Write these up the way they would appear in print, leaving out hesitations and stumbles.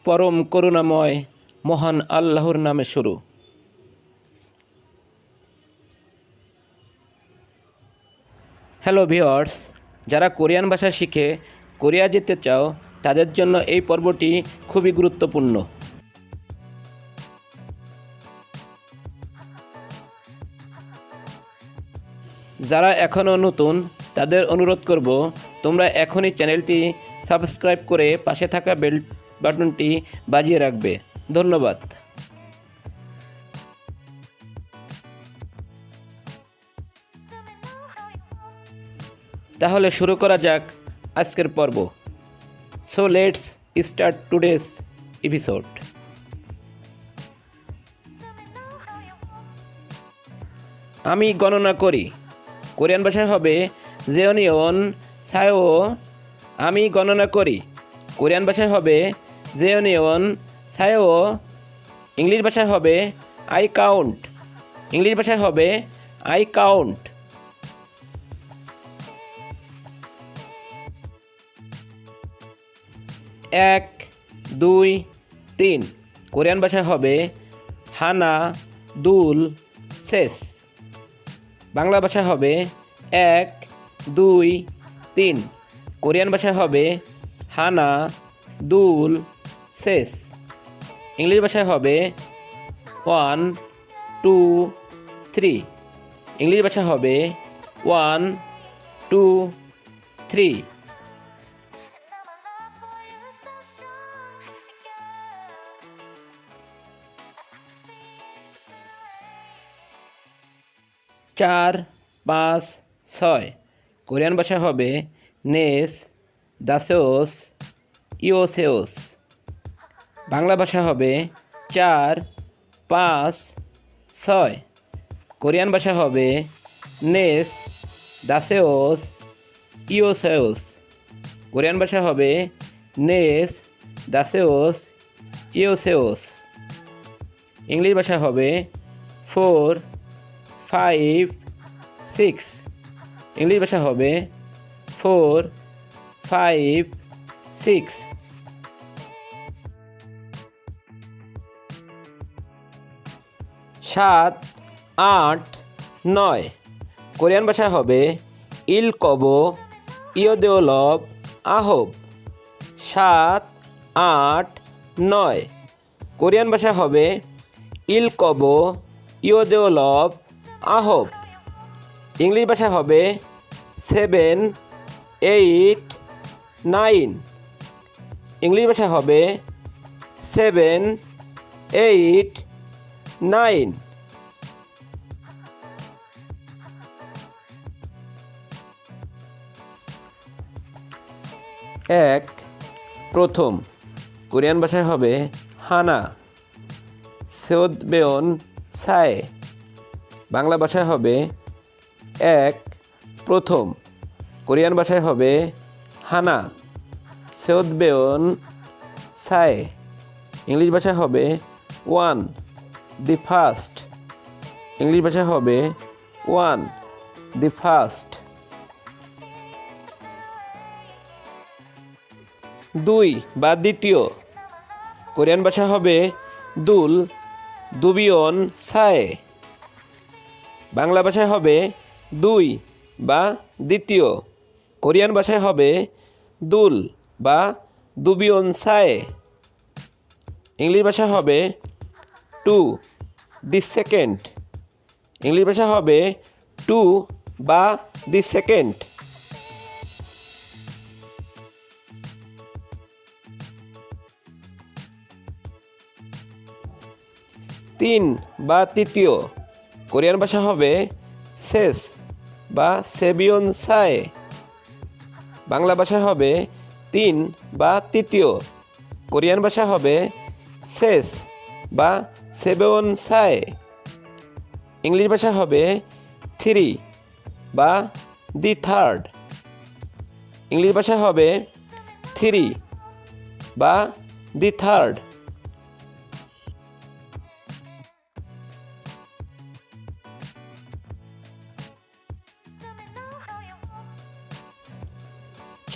পরম করুণাময় মহান আল্লাহর নামে শুরু। হ্যালো ভিউয়ার্স, যারা কোরিয়ান ভাষা শিখে কোরিয়া যেতে চাও তাদের জন্য এই পর্বটি খুবই গুরুত্বপূর্ণ। যারা এখনও নতুন তাদের অনুরোধ করব, তোমরা এখনই চ্যানেলটি সাবস্ক্রাইব করে পাশে থাকা বেল বাটনটি বাজিয়ে রাখবে। ধন্যবাদ। তাহলে শুরু করা যাক আজকের পর্ব। So let's start today's episode. আমি গণনা করি। কোরিয়ান ভাষায় হবে জেওনিয়ন সায়ো। আমি গণনা করি। কোরিয়ান ভাষায় হবে জেওনিয়ন সায়ো। ইংলিশ ভাষায় হবে আই কাউন্ট। ইংলিশ ভাষায় হবে আই কাউন্ট। এক, দুই, তিন। কোরিয়ান ভাষায় হবে হানা দুল শেষ। বাংলা ভাষায় হবে এক, দুই, তিন। কোরিয়ান ভাষায় হবে হানা দুল শেষ। ইংলিশ ভাষায় হবে 1, 2, 3। ইংলিশ ভাষা হবে 1, 2, 3। চার, পাঁচ, ছয়। কোরিয়ান ভাষা হবে নেস দাসেওস ইওসেওস। বাংলা ভাষা হবে 4, 5, 6। কোরিয়ান ভাষা হবে নেস দাসেওস ইওসেওস। কোরিয়ান ভাষা হবে নেস দাসেওস ইওসেওস। ইংলিশ ভাষা হবে 4, 5, 6। ইংলিশ ভাষা হবে 4, 5, 6। 7, 8, 9। কোরিয়ান ভাষা হবে ইল কবো ইয়োদেওলব আহব। 7, 8, 9। কোরিয়ান ভাষা হবে ইল কবো ইয়োদেওলব আহব। ইংলিশ ভাষা হবে 7, 8, 9। ইংলিশ ভাষা হবে 7, 8, 9। এক, প্রথম। কোরিয়ান ভাষায় হবে হানা সেওদবেয়ন সায়। বাংলা ভাষায় হবে এক, প্রথম। কোরিয়ান ভাষায় হবে হানা সেওদবেয়ন সায়। ইংলিশ ভাষায় হবে 1, দি ফার্স্ট। ইংলিশ ভাষায় হবে 1, দি ফার্স্ট। 2 বা দ্বিতীয়। কোরিয়ান ভাষা হবে দুল দুবিয়ন সায়। বাংলা ভাষায় হবে 2 বা দ্বিতীয়। কোরিয়ান ভাষায় হবে দুল বা দুবিয়ন সায়। ইংলিশ ভাষা হবে 2, দি সেকেন্ড। ইংলিশ ভাষা হবে 2 বা দি সেকেন্ড। 3 বা তৃতীয়। কোরিয়ান ভাষা হবে শেষ বা সেবিয়ন সায়। বাংলা ভাষা হবে 3 বা তৃতীয়। কোরিয়ান ভাষা হবে শেষ বা সেবেয়ন সায়। ইংলিশ ভাষা হবে 3 বা দি থার্ড। ইংলিশ ভাষা হবে 3 বা দি থার্ড।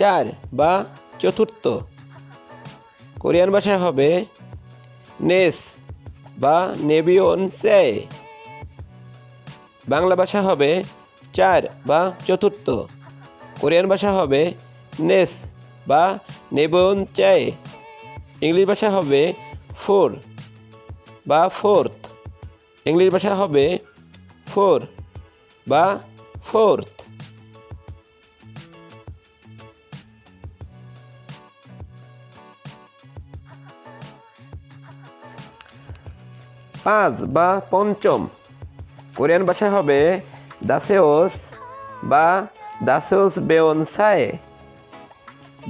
4 বা চতুর্থ। কোরিয়ান ভাষায় হবে নেস বা নেবিয়ন সে। বাংলা ভাষা হবে 4 বা চতুর্থ। কোরিয়ান ভাষা হবে নেস বা নেবিয়ন চে। ইংলিশ ভাষা হবে 4 বা ফোর্থ। ইংলিশ ভাষা হবে 4 বা ফোর্থ। 5 বা পঞ্চম। কোরিয়ান ভাষা হবে দাসেওস বা দাসেওস বেওন সায়ে।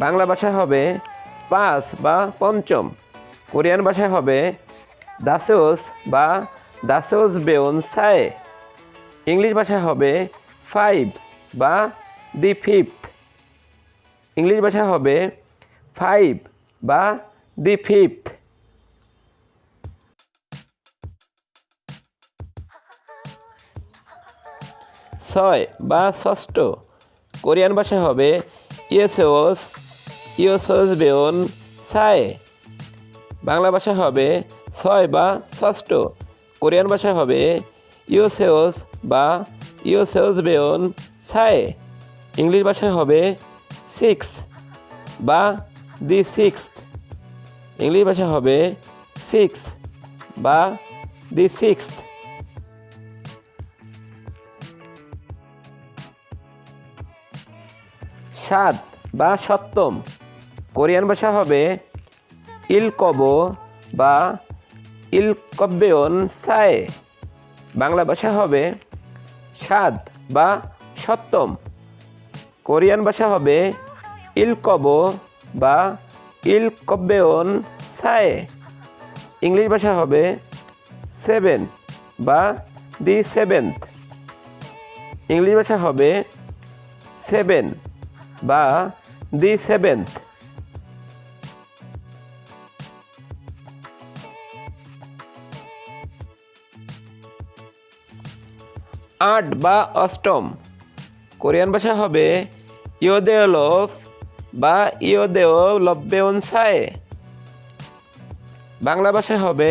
বাংলা ভাষা হবে 5 বা পঞ্চম। কোরিয়ান ভাষায় হবে দাসেওস বা দাসেওস বেওন সায়ে। ইংলিশ ভাষা হবে 5 বা দি ফিফথ। ইংলিশ ভাষা হবে 5 বা দি ফিফথ। 6 বা ষষ্ঠ। কোরিয়ান ভাষা হবে ইয়েসেওস ইয়োসোস বেওন সায়ে। বাংলা ভাষা হবে 6 বা ষষ্ঠ। কোরিয়ান ভাষা হবে ইয়োসেওস বা ইয়োসেওস বেওন সায়ে। ইংলিশ ভাষা হবে 6 বা দি সিক্সথ। ইংলিশ ভাষা হবে 6 বা দি সিক্সথ। 7 বা সপ্তম। কোরিয়ান ভাষা হবে ইলকবো বা ইলকবেওন সায়ে। বাংলা ভাষা হবে 7 বা সপ্তম। কোরিয়ান ভাষা হবে ইলকবো বা ইলকবেওন সায়ে। ইংলিশ ভাষা হবে 7 বা দি সেভেন্থ। ইংলিশ ভাষা হবে 7 বা দি সেভেন্থ। 8 বা অষ্টম। কোরিয়ান ভাষা হবে ইয়োদেওলভ বা ইয়োদেওলভবেওন সায়ে। বাংলা ভাষা হবে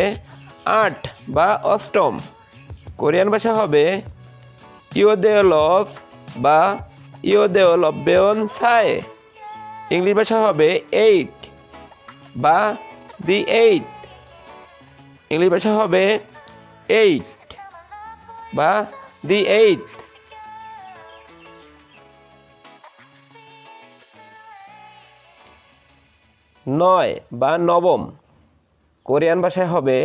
8 বা অষ্টম। কোরিয়ান ভাষা হবে ইয়োদেওলভ বা ইয়োদেওলভবেওন সায়ে। ইংলিশ ভাষা হবে 8 বা দি এইথ। ইংলিশ ভাষা হবে 8 বা দি এইথ। 9 বা নবম। কোরিয়ান ভাষায় হবে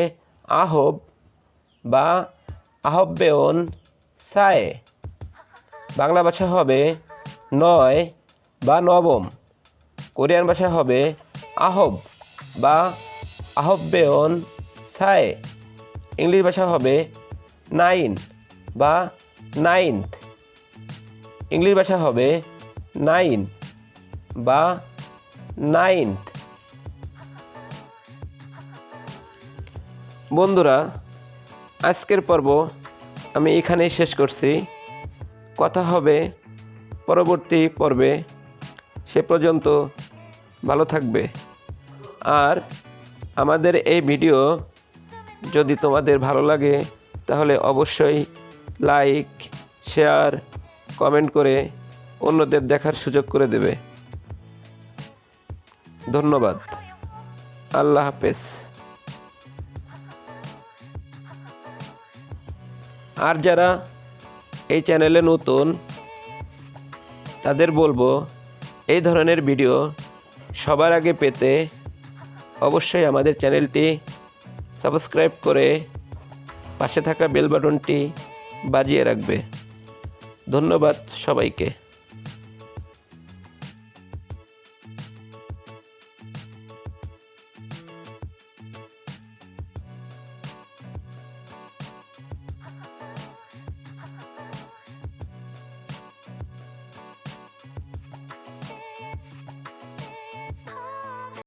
আহব বা আহববেওন সায়ে। বাংলা ভাষা হবে 9 বা নবম। কোরিয়ান ভাষা হবে আহব বা আহববেওন সায়ে। ইংলিশ ভাষা হবে 9 বা নাইনথ। ইংলিশ ভাষা হবে 9 বা নাইনথ। বন্ধুরা, আজকের পর্ব আমি এখানেই শেষ করছি। কথা হবে পরবর্তী পর্বে। সে পর্যন্ত ভালো থাকবে। আর আমাদের এই ভিডিও যদি তোমাদের ভালো লাগে তাহলে অবশ্যই লাইক, শেয়ার, কমেন্ট করে অন্যদের দেখার সুযোগ করে দেবে। ধন্যবাদ। আল্লাহ হাফেজ। আর যারা এই চ্যানেলে নতুন তাদের বলবো এই ধরনের ভিডিও সবার আগে পেতে অবশ্যই আমাদের চ্যানেলটি সাবস্ক্রাইব করে পাশে থাকা বেল বাটনটি বাজিয়ে রাখবে। ধন্যবাদ সবাইকে।